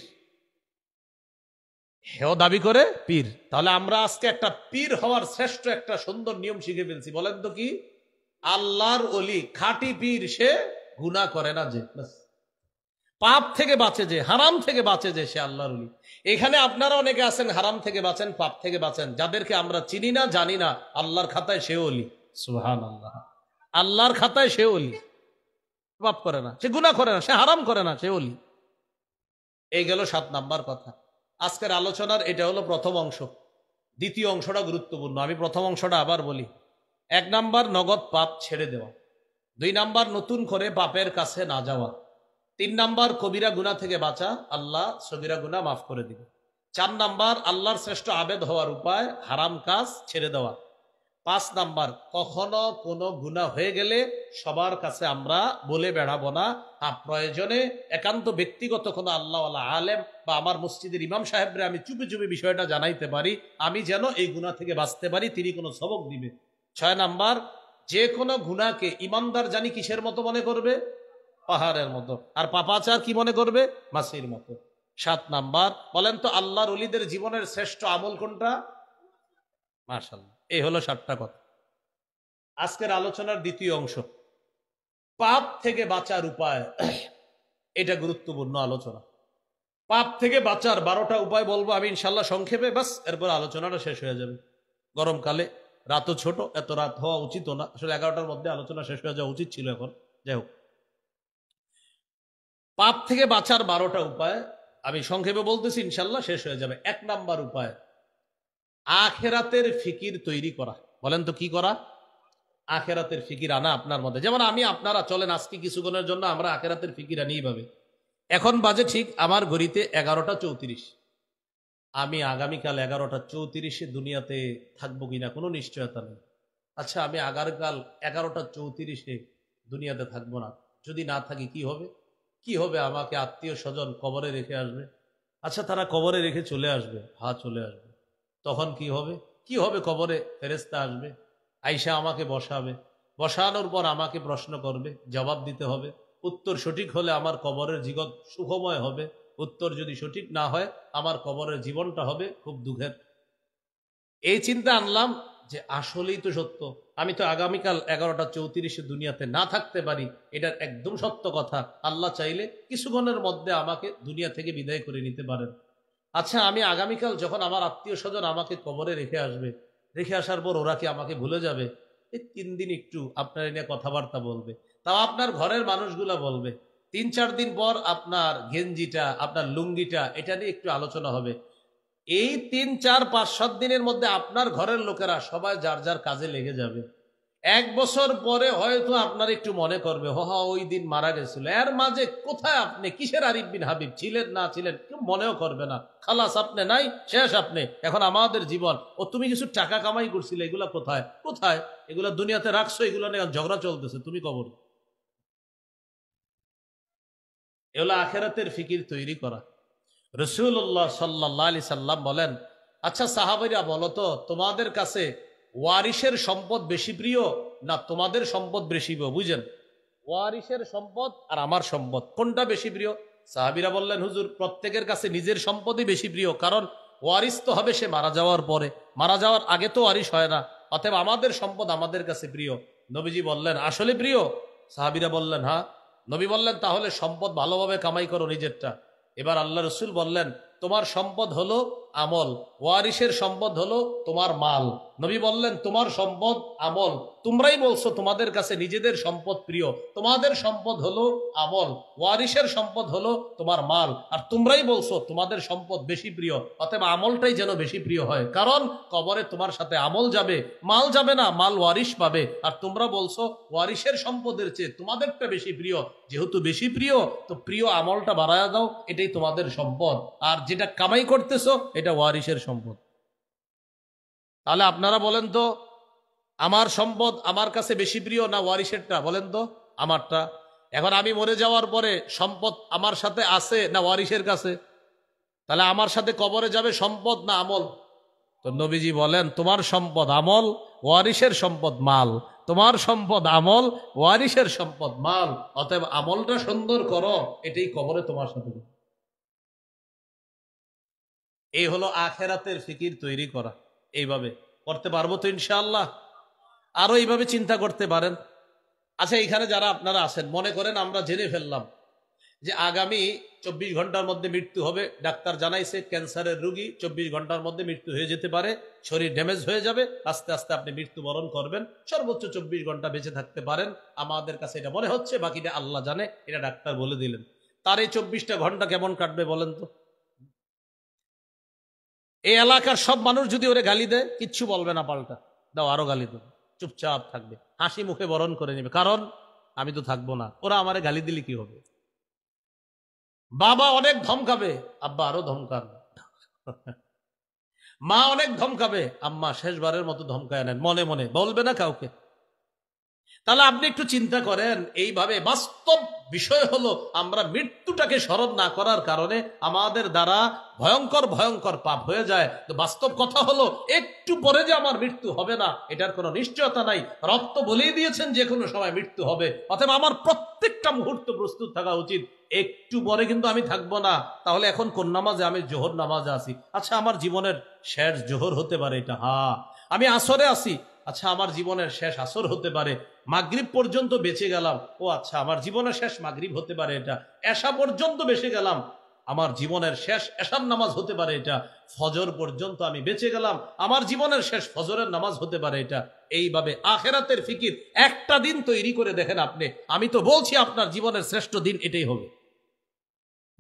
হেও দাবি করে পীর। তাহলে আমরা আজকে একটা পীর হওয়ার শ্রেষ্ঠ একটা সুন্দর নিয়ম শিখে ফেলছি। বলেন তো কি? আল্লাহর ওলি খাঁটি পীর সে গুনাহ করে না, যে পাপ থেকে বাঁচে, যে হারাম থেকে বাঁচে, যে সে আল্লাহর ওলি। এখানে আপনারা অনেকে আছেন হারাম থেকে বাঁচেন, পাপ থেকে বাঁচেন, যাদেরকে আমরা চিনি না, জানি না, আল্লাহর খাতায় সে ওলি। সুবহানাল্লাহ। আল্লাহর খাতায় সে ওলি, পাপ করে না, সে গুনাহ করে না, সে হারাম করে না, সে ওলি। এই গেল 7 নাম্বার কথা। আজকের আলোচনার এটা হলো প্রথম অংশ। দ্বিতীয় অংশটা গুরুত্বপূর্ণ, আমি প্রথম অংশটা আবার বলি। 1 নাম্বার নগদ পাপ ছেড়ে দেওয়া। 2 নাম্বার নতুন করে পাপের কাছে না যাওয়া। 3 নাম্বার কবিরা গুনাহ থেকে বাঁচা, আল্লাহ সগীরা গুনাহ মাফ করে দিবে। 4 নাম্বার আল্লাহর শ্রেষ্ঠ আবেদ হওয়ার উপায়, হারাম কাজ ছেড়ে দেওয়া। 5 নাম্বার কখনো কোনো গুনাহ হয়ে গেলে সবার কাছে আমরা বলে বেড়াবো না, প্রয়োজনে একান্ত ব্যক্তিগত কোনো আল্লাহওয়ালা আলেম বা আমার মসজিদের ইমাম সাহেবরে আমি চুপে চুপে বিষয়টা জানাইতে পারি, আমি যেন এই গুনাহ থেকে বাঁচতে পারি, তিনি কোনো সবক দিবে। 6 নাম্বার যে কোনো গুনাহকে ইমানদার জানি কিসের মতো মনে করবে? পাহাড়ের মতো। আর পাপাচার কি মনে করবে? মাছির মতো। 7 নাম্বার বলেন তো আল্লাহর ওলিদের জীবনের শ্রেষ্ঠ আমল কোনটা? মাশাআল্লাহ। এই হলো 7টা কথা। আজকের আলোচনার দ্বিতীয় অংশ, পাপ থেকে বাঁচার উপায়। এটা গুরুত্বপূর্ণ আলোচনা। পাপ থেকে বাঁচার 12টা উপায় বলবো আমি ইনশাল্লাহ সংক্ষেপে, বাস এরপর আলোচনাটা শেষ হয়ে যাবে। গরমকালে, রাতও ছোট, এত রাত হওয়া উচিত না, আসলে 11টার মধ্যে আলোচনা শেষ হয়ে যাওয়া উচিত ছিল এখন, যাই হোক। পাপ থেকে বাঁচার 12টা উপায় আমি সংক্ষেপে বলতেছি, ইনশাল্লাহ শেষ হয়ে যাবে। 1 নাম্বার উপায়, আখেরাতের ফিকির তৈরি করা। বলেন তো কি করা? আখেরাতের ফিকির আনা আপনার মধ্যে। যেমন আমি আপনারা চলেন আজকে কিছুক্ষণের জন্য আমরা আখেরাতের ফিকির আনি এইভাবে। এখন বাজে ঠিক আমার ঘড়িতে 11টা 34। আমি আগামীকাল 11টা 34 দুনিয়াতে থাকবো কিনা কোনো নিশ্চয়তা নেই। আচ্ছা, আমি আগামীকাল 11টা 34 দুনিয়াতে থাকবো না, যদি না থাকি কি হবে? কি হবে? আমাকে আত্মীয় স্বজন কবরে রেখে আসবে। আচ্ছা, তারা কবরে রেখে চলে আসবে, হ্যাঁ চলে আসবে। তখন কি হবে? কি হবে? কবরে ফেরেশতা আসবে, আইসা আমাকে বসাবে, বসানোর পর আমাকে প্রশ্ন করবে, জবাব দিতে হবে। উত্তর সঠিক হলে আমার কবরের জীবন সুখময় হবে, উত্তর যদি সঠিক না হয় আমার কবরের জীবনটা হবে খুব দুঃখের। এই চিন্তা আনলাম যে আসলেই তো সত্য, আমি তো আগামীকাল 11টা 34 দুনিয়াতে না থাকতে পারি, এটার একদম সত্য কথা। আল্লাহ চাইলে কিছুক্ষণের মধ্যে আমাকে দুনিয়া থেকে বিদায় করে নিতে পারেন। আচ্ছা, আমি আগামীকাল যখন আমার আত্মীয় স্বজন আমাকে কবরে রেখে আসবে, রেখে আসার পর ওরা কি আমাকে ভুলে যাবে? এই 3 দিন একটু আপনার নিয়ে কথাবার্তা বলবে, তাও আপনার ঘরের মানুষগুলা বলবে। 3-4 দিন পর আপনার গেঞ্জিটা, আপনার লুঙ্গিটা, এটা নিয়ে একটু আলোচনা হবে। এই 3-4-5-7 দিনের মধ্যে আপনার ঘরের লোকেরা সবাই যার যার কাজে লেগে যাবে। 1 বছর পরে হয়তো আপনার একটু মনে করবে, হ ওই দিন মারা গেছিল। এর মাঝে কোথায় আপনি, কিসের আরিফ বিন হাবিব ছিলেন না ছিলেন কেউ মনেও করবে না। খালাস, আপনি নাই, শেষ আপনি। এখন আমাদের জীবন, ও তুমি কিছু টাকা কামাই করছিলে, এগুলা কোথায়? কোথায় এগুলা দুনিয়াতে রাখছো? এগুলো নিয়ে ঝগড়া চলতেছে, তুমি কবর। এগুলো আখেরাতের ফিকির তৈরি করা। রাসূলুল্লাহ সাল্লাল্লাহু আলাইহি সাল্লাম বলেন, আচ্ছা সাহাবীরা বলো তো, তোমাদের কাছে ওয়ারিসের সম্পদ বেশি প্রিয় না তোমাদের সম্পদ বেশি প্রিয়? বুঝেন, ওয়ারিসের সম্পদ আর আমার সম্পদ কোনটা বেশি প্রিয়? সাহাবীরা বললেন, হুজুর প্রত্যেকের কাছে নিজের সম্পদই বেশি প্রিয়, কারণ ওয়ারিস তো হবে সে মারা যাওয়ার পরে, মারা যাওয়ার আগে তো ওয়ারিস হয় না, অতএব আমাদের সম্পদ আমাদের কাছে প্রিয়। নবীজি বললেন, আসলে প্রিয়? সাহাবীরা বললেন, হ্যাঁ। নবী বললেন, তাহলে সম্পদ ভালোভাবে কামাই করো নিজেরটা। এবার আল্লাহ রসুল বললেন, তোমার সম্পদ হলো আমল। ওয়ারিসের সম্পদ হলো তোমার মাল। নবী বললেন তোমার সম্পদ আমল। তোমরাই বলছো তোমাদের কাছে নিজেদের সম্পদ প্রিয়, তোমাদের সম্পদ হলো আমল, ওয়ারিসের সম্পদ হলো তোমার মাল, আর তোমরাই বলছো তোমাদের সম্পদ বেশি প্রিয়, অতএব আমলটাই যেন বেশি প্রিয় হয়, কারণ কবরে তোমার সাথে আমল যাবে, মাল যাবে না, মাল ওয়ারিস পাবে। আর তোমরা বলছো ওয়ারিসের সম্পদের চেয়ে তোমাদেরটা বেশি প্রিয়, যেহেতু বেশি প্রিয় তো প্রিয় আমলটা বাড়ায়া দাও, এটাই তোমাদের সম্পদ, আর যেটা কামাই করতেছো এটা ওয়ারিসের সম্পদ। তাহলে আপনারা বলেন তো আমার সম্পদ আমার কাছে বেশি প্রিয় না ওয়ারিসেরটা? বলেন তো আমারটা। এখন আমি মরে যাওয়ার পরে সম্পদ আমার সাথে আছে না ওয়ারিসের কাছে? তাহলে আমার সাথে কবরে যাবে সম্পদ না আমল? তো নবীজি বলেন তোমার সম্পদ আমল, ওয়ারিসের সম্পদ মাল। তোমার সম্পদ আমল, ওয়ারিসের সম্পদ মাল, অতএব আমলটা সুন্দর করো, এটাই কবরে তোমার সাথে। এই হলো আখেরাতের ফিকির তৈরি করা। এইভাবে করতে পারবো তো ইনশাআল্লাহ? আরো এইভাবে চিন্তা করতে পারেন। আচ্ছা, এখানে যারা আপনারা আছেন, মনে করেন আমরা জেনে ফেললাম যে আগামী 24 ঘন্টার মধ্যে মৃত্যু হবে, ডাক্তার জানাইছে ক্যান্সারের রোগী 24 ঘন্টার মধ্যে মৃত্যু হয়ে যেতে পারে, শরীর ড্যামেজ হয়ে যাবে, আস্তে আস্তে আপনি মৃত্যুবরণ করবেন, সর্বোচ্চ 24 ঘন্টা বেঁচে থাকতে পারেন, আমাদের কাছে এটা মনে হচ্ছে, বাকিটা আল্লাহ জানে, এটা ডাক্তার বলে দিলেন। তার এই 24টা ঘন্টা কেমন কাটবে বলেন তো? এই এলাকার সব মানুষ যদি ওরে গালি দেয় কিচ্ছু বলবে না, পাল্টা দাও আরো গালি দেবে, চুপচাপ থাকবে, হাসি মুখে বরণ করে নেবে, কারণ আমি তো থাকবো না, ওরা আমারে গালি দিলে কি হবে। বাবা অনেক ধমকাবে, আব্বা আরো ধমকান। মা অনেক ধমকাবে, আম্মা শেষবারের মতো ধমকায় নেন, মনে মনে বলবে না কাউকে। তাহলে আপনি একটু চিন্তা করেন, এইভাবে বাস্তব বিষয় হলো আমরা মৃত্যুটাকে স্মরণ না করার কারণে আমাদের দ্বারা ভয়ঙ্কর ভয়ঙ্কর পাপ হয়ে যায়। তো বাস্তব কথা হলো একটু পরে যে আমার মৃত্যু হবে না এটার কোনো নিশ্চয়তা নাই, রব তো বলেই দিয়েছেন যে কোনো সময় মৃত্যু হবে, অতএব আমার প্রত্যেকটা মুহূর্ত প্রস্তুত থাকা উচিত। একটু পরে কিন্তু আমি থাকবো না, তাহলে এখন কোন নামাজে? আমি জোহর নামাজে আছি, আচ্ছা আমার জীবনের শেষ জোহর হতে পারে এটা, হ্যাঁ। আমি আসরে আছি, আচ্ছা আমার জীবনের শেষ আসর হতে পারে। মাগরিব পর্যন্ত বেঁচে গেলাম, ও আচ্ছা আমার জীবনের শেষ মাগরিব হতে পারে এটা। এশা পর্যন্ত বেঁচে গেলাম, আমার জীবনের শেষ এশার নামাজ হতে পারে এটা। ফজর পর্যন্ত আমি বেঁচে গেলাম, আমার জীবনের শেষ ফজরের নামাজ হতে পারে এটা। এইভাবে আখেরাতের ফিকির একটা দিন তৈরি করে দেখেন আপনি, আমি তো বলছি আপনার জীবনের শ্রেষ্ঠ দিন এটাই হবে।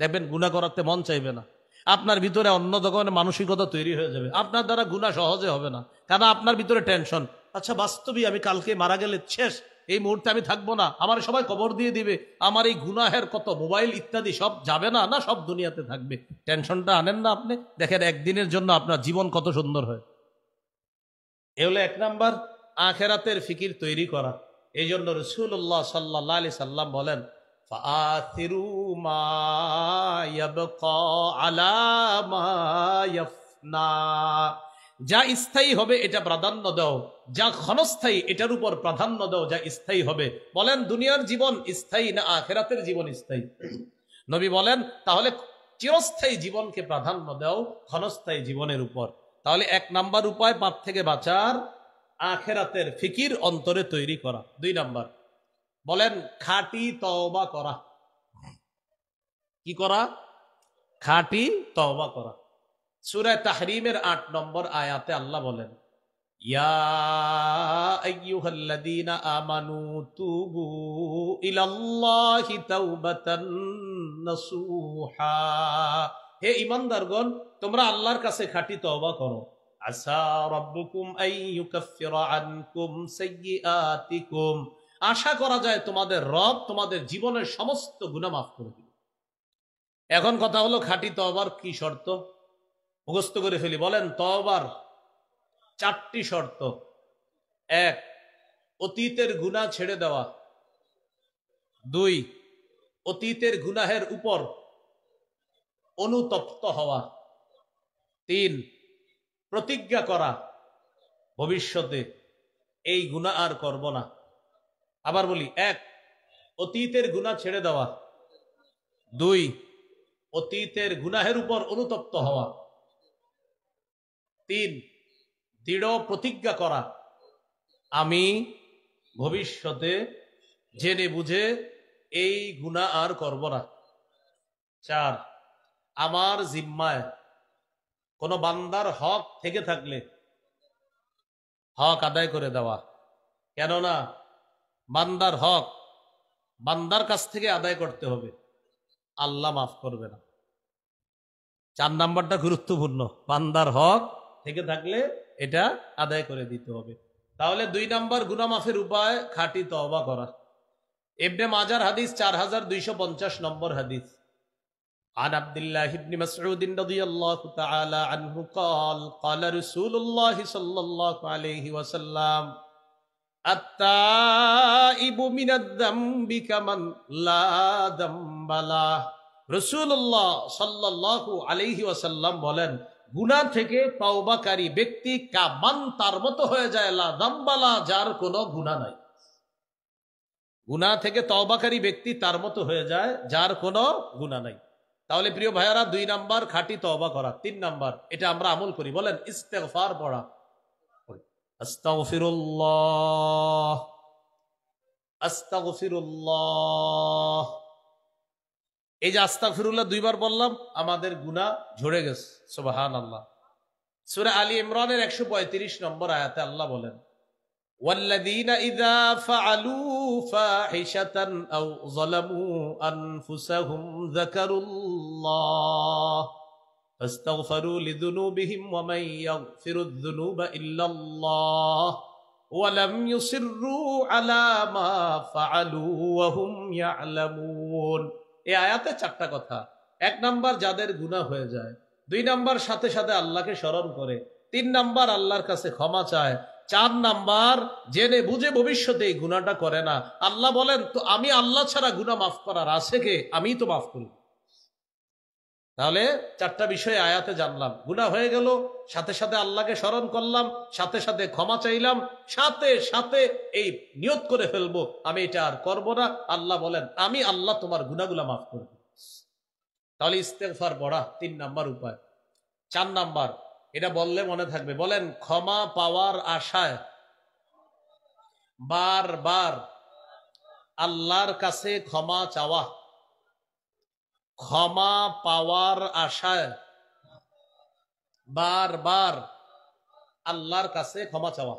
দেখবেন গুনাহ করাতে মন চাইবে না, আপনার ভিতরে অন্য ধরনের মানসিকতা তৈরি হয়ে যাবে, আপনার দ্বারা গুনাহ সহজে হবে না, কারণ আপনার ভিতরে টেনশন, আচ্ছা বাস্তবিক আমি কালকে মারা গেলে শেষ, এই মুহূর্তে আমি থাকবো না, আমার সবাই কবর দিয়ে দিবে, আমার এই গুনাহের কত মোবাইল ইত্যাদি সব যাবে না, না সব দুনিয়াতে থাকবে। টেনশনটা আনেন না আপনি, দেখেন একদিনের জন্য আপনার জীবন কত সুন্দর হয়। এ হলো এক নাম্বার, আখেরাতের ফিকির তৈরি করা। এই জন্য রাসূলুল্লাহ সাল্লাল্লাহু আলাইহি সাল্লাম বলেন, ফাআথিরু মা ইয়াবকা আলা মা ইয়াফনা, যা স্থায়ী হবে এটা প্রাধান্য দাও, যা ক্ষণস্থায়ী এটার উপর প্রাধান্য দাও, যা স্থায়ী হবে। বলেন দুনিয়ার জীবন স্থায়ী না আখেরাতের জীবন স্থায়ী? নবী বলেন তাহলে চিরস্থায়ী জীবনকে প্রাধান্য দাও ক্ষণস্থায়ী জীবনের উপর। তাহলে এক নাম্বার উপায় পাপ থেকে বাঁচার, আখেরাতের ফিকির অন্তরে তৈরি করা। 2 নাম্বার বলেন খাঁটি তওবা করা। কি করা? খাঁটি তওবা করা। সূরা তাহরিমের 8 নম্বর আয়াতে আল্লাহ বলেন, ইয়া আইয়ুহাল্লাযীনা আমানু তুবু ইলাল্লাহি তাওবাতান নাসুহা, হে ঈমানদারগণ তোমরা আল্লাহর কাছে খাঁটি তওবা করো। আসা রাব্বুকুম আইয়ুকাফফিরা আনকুম সাইয়্যাতিকুম, আশা করা যায় তোমাদের রব তোমাদের জীবনের সমস্ত গুনাহ মাফ করে দিবে। এখন কথা হলো খাঁটি তওবার কি শর্ত? মুখস্থ করে ফেলি, বলেন তওবার 4টি শর্ত। 1, অতীতের গুনাহ ছেড়ে দেওয়া। 2, অতীতের গুনাহের উপর অনুতপ্ত হওয়া। 3, প্রতিজ্ঞা করা ভবিষ্যতে এই গুনাহ আর করব না। আবার বলি, 1, অতীতের গুনাহ ছেড়ে দেওয়া। 2, অতীতের গুনাহের উপর অনুতপ্ত হওয়া। 3, দৃঢ় প্রতিজ্ঞা করা আমি ভবিষ্যতে জেনে বুঝে এই গুনাহ আর করব না। 4, আমার জিম্মায় কোন বান্দার হক থেকে থাকলে হক আদায় করে দেওয়া। কেননা বান্দার হক বান্দার কাছ থেকে আদায় করতে হবে, আল্লাহ মাফ করবে না। 4 নাম্বারটা গুরুত্বপূর্ণ, বান্দার হক থেকে থাকলে এটা আদায় করে দিতে হবে। তাহলে 2 নাম্বার গুনাহ মাফের উপায় খাঁটি তওবা করা। ইবনে মাজার হাদিস 4250 নম্বর হাদিস। عن عبد الله بن مسعود رضي الله تعالى عنه قال قال رسول الله صلى الله عليه وسلم التائب من الذنب كمن لا ذنب له। রাসূলুল্লাহ সাল্লাল্লাহু আলাইহি ওয়াসাল্লাম বলেন, গুনাহ থেকে তওবাকারী ব্যক্তি কামান তার মতো হয়ে যায়, লা যামবালা, যার কোনো গুনাহ নাই। গুনাহ থেকে তওবাকারী ব্যক্তি তার মতো হয়ে যায় যার কোনো গুনাহ নাই। তাহলে প্রিয় ভাইয়ারা, 2 নাম্বার খাঁটি তওবা করা। 3 নাম্বার, এটা আমরা আমল করি, বলেন ইস্তেগফার পড়া। আস্তাগফিরুল্লাহ আস্তাগফিরুল্লাহ। এই যে আস্তাগফিরুল্লাহ 2 বার বললাম, আমাদের গুনাহ ঝরে গেছে। সুবহানাল্লাহ। সূরা আলী ইমরানের 135 নম্বর আয়াতে আল্লাহ বলেন, ওয়াল্লাযীনা ইযা ফাআলু ফাহিশাতান আও যালামু আনফুসাহুম যাকারুল্লাহ ফাস্তাগফিরু লিযুনুবিহিম ওয়া মান ইয়াগফিরুয যুনুবা ইল্লাল্লাহ ওয়া লাম ইউসিররু আলা মা ফাআলু ওয়া হুম ইয়ালামুন। এই আয়াতে 4টা কথা। 1 নাম্বার, যাদের গুনাহ হয়ে যায়। 2 নাম্বার, সাথে সাথে আল্লাহকে স্মরণ করে। 3 নাম্বার, আল্লাহর কাছে ক্ষমা চায়। 4 নাম্বার, জেনে বুঝে ভবিষ্যতে এই গুনাহটা করে না। আল্লাহ বলেন, তো আমি আল্লাহ ছাড়া গুনাহ মাফ করার আছে কে? আমি তো মাফ করি। তাহলে 4টা বিষয় আয়াতে জানলাম। গুনাহ হয়ে গেল, সাথে সাথে আল্লাহকে স্মরণ করলাম, সাথে সাথে ক্ষমা চাইলাম, সাথে সাথে এই নিয়ত করে ফেলবো আমি এটা আর করব না। আল্লাহ বলেন, আমি আল্লাহ তোমার গুনাহগুলো মাফ করব। তাহলে ইস্তেগফার পড়া 3 নাম্বার উপায়। 4 নাম্বার, এটা বললে মনে থাকবে, বলেন ক্ষমা পাওয়ার আশায় বারবার আল্লাহর কাছে ক্ষমা চাওয়া। ক্ষমা পাওয়ার আশায় বারবার আল্লাহর কাছে ক্ষমা চাওয়া,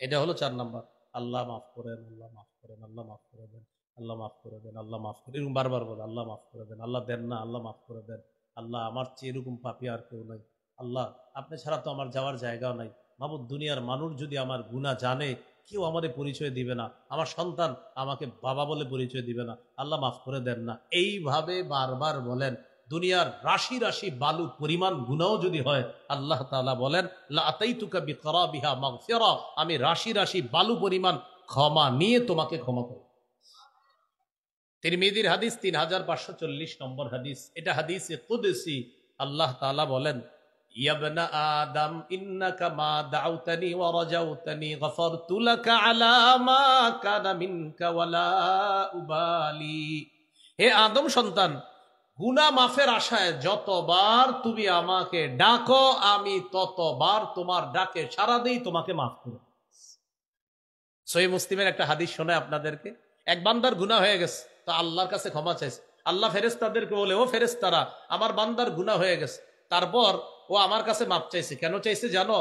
এটা হলো 4 নাম্বার। আল্লাহ মাফ করেন, আল্লাহ মাফ করেন, আল্লাহ মাফ করে দেন, আল্লাহ মাফ করে দেন, আল্লাহ মাফ করে, এরকম বারবার বলে আল্লাহ মাফ করে দেন, আল্লাহ দেন না, আল্লাহ মাফ করে দেন, আল্লাহ আমার চেয়ে এরকম পাপী আর কেউ নাই, আল্লাহ আপনি ছাড়া তো আমার যাওয়ার জায়গাও নাই, মাবুদ দুনিয়ার মানুষ যদি আমার গুনাহ জানে কেউ আমাদের পরিচয় দিবে না, আমার সন্তান আমাকে বাবা বলে পরিচয় দিবে না, আল্লাহ মাফ করে দেন না। এইভাবে বারবার বলেন। দুনিয়ার রাশি রাশি বালু পরিমাণ গুনাহ যদি হয়, আল্লাহ তাআলা বলেন, লা আতাইতুকা বিকরাবিহা মাগফিরা, আমি রাশি রাশি বালু পরিমাণ ক্ষমা নিয়ে তোমাকে ক্ষমা করব। তিরমিজির হাদিস 3540 নম্বর হাদিস। এটা হাদিসে কুদসি। আল্লাহ তাআলা বলেন, ইয়া ইবনা আদম ইন্নাকা মা দাউতানি ওয়া রাজাউতানি গফারতু লাকা আলা মা কানা মিনকা ওয়ালা উবালি। হে আদম সন্তান, গুনাহ মাফের আশায় যতবার তুমি আমাকে ডাকো আমি ততবার তোমার ডাকে সাড়া দেই, তোমাকে মাফ করব। সহিহ মুসলিমের একটা হাদিস শোনায় আপনাদেরকে। এক বান্দার গুনাহ হয়ে গেছে, তো আল্লাহর কাছে ক্ষমা চাইছে। আল্লাহ ফেরেশতাদেরকে বলে, ও ফেরেশতারা, আমার বান্দার গুনাহ হয়ে গেছে। তারপর ও আমার কাছে মাফ চাইছে। কেন চাইছে জানো?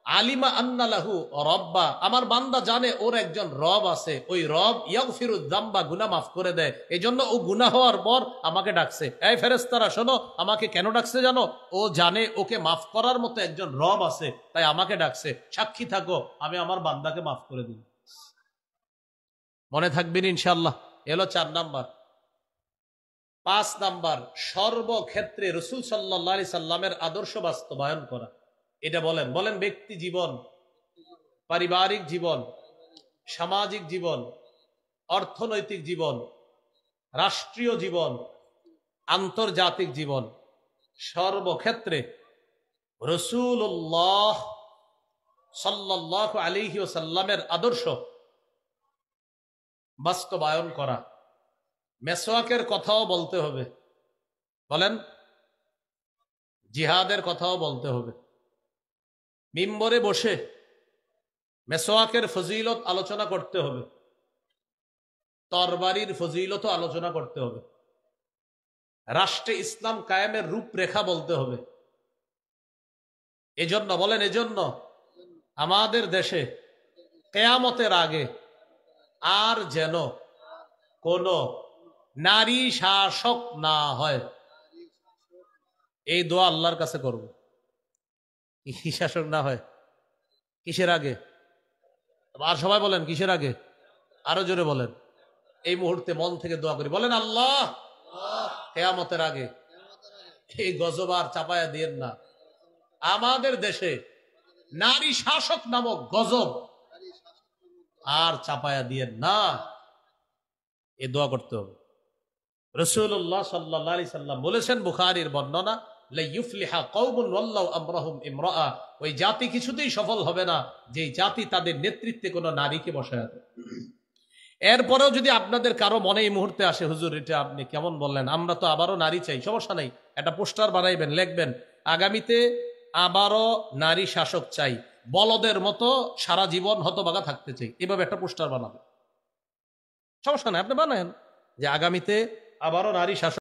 আলিমা আন্না লাহু রব্বা, আমার বান্দা জানে ওর একজন রব আছে, ওই রব ইয়াগফিরুয যামবা, গুনাহ মাফ করে দেয়। এই জন্য ও গুনাহ হওয়ার পর আমাকে ডাকছে। এই ফেরেশতারা শোনো, আমাকে কেন ডাকছে জানো? ও জানে ওকে মাফ করার মতো একজন রব আছে, তাই আমাকে ডাকছে। সাক্ষী থাকো, আমি আমার বান্দাকে মাফ করে দিই। মনে থাকবেন ইনশাআল্লাহ। এলো 4 নাম্বার। 5 নাম্বার, সর্বক্ষেত্রে রাসূল সাল্লাল্লাহু আলাইহি সাল্লামের আদর্শ বাস্তবায়ন করা। এটা বলেন, বলেন ব্যক্তি জীবন, পারিবারিক জীবন, সামাজিক জীবন, অর্থনৈতিক জীবন, রাষ্ট্রীয় জীবন, আন্তর্জাতিক জীবন, সর্বক্ষেত্রে রাসূলুল্লাহ সাল্লাল্লাহু আলাইহি ওয়াসাল্লামের আদর্শ বাস্তবায়ন করা। মেসওয়াকের কথাও বলতে হবে, বলেন জিহাদের কথাও বলতে হবে। মিম্বরে বসে মেসওয়াকের ফজিলত আলোচনা করতে হবে, তরবারির ফজিলত আলোচনা করতে হবে, রাষ্ট্রে ইসলাম কায়েমের রূপরেখা বলতে হবে, এজন্য বলেন, এজন্য আমাদের দেশে কেয়ামতের আগে আর যেন কোন নারী শাসক না হয়, এই দোয়া আল্লাহর কাছে করব। কি শাসক না হয়? কিসের আগে? আর সবাই বলেন কিসের আগে? আরো জোরে বলেন। এই মুহূর্তে মন থেকে দোয়া করি, বলেন আল্লাহ কিয়ামতের আগে এই গজব আর চাপায়া দিয়েন না। আমাদের দেশে নারী শাসক নামক গজব আর চাপায়া দিয়েন না। এই দোয়া করতে হবে। রাসূলুল্লাহ সাল্লাল্লাহু আলাইহি সাল্লাম বলেছেন, বুখারীর বর্ণনা, লা ইউফলিহা কওমুন ওয়াল্লাহু আমরাহুম ইমরাআ, ওই জাতি কিছুতেই সফল হবে না যে জাতি তাদের নেতৃত্বে কোনো নারীকে বসায় দেয়। এরপরেও যদি আপনাদের কারো মনে এই মুহূর্তে আসে, হুজুর এটা আপনি কেমন বললেন, আমরা তো আবারও নারী চাই, সমস্যা নাই, একটা পোস্টার বানাইবেন, লিখবেন আগামীতে আবারও নারী শাসক চাই, বলদের মতো সারা জীবন হতভাগা থাকতে চাই, এভাবে একটা পোস্টার বানাবেন, সমস্যা নাই, আপনি বানায়েন যে আগামীতে আবারও নারী শাসক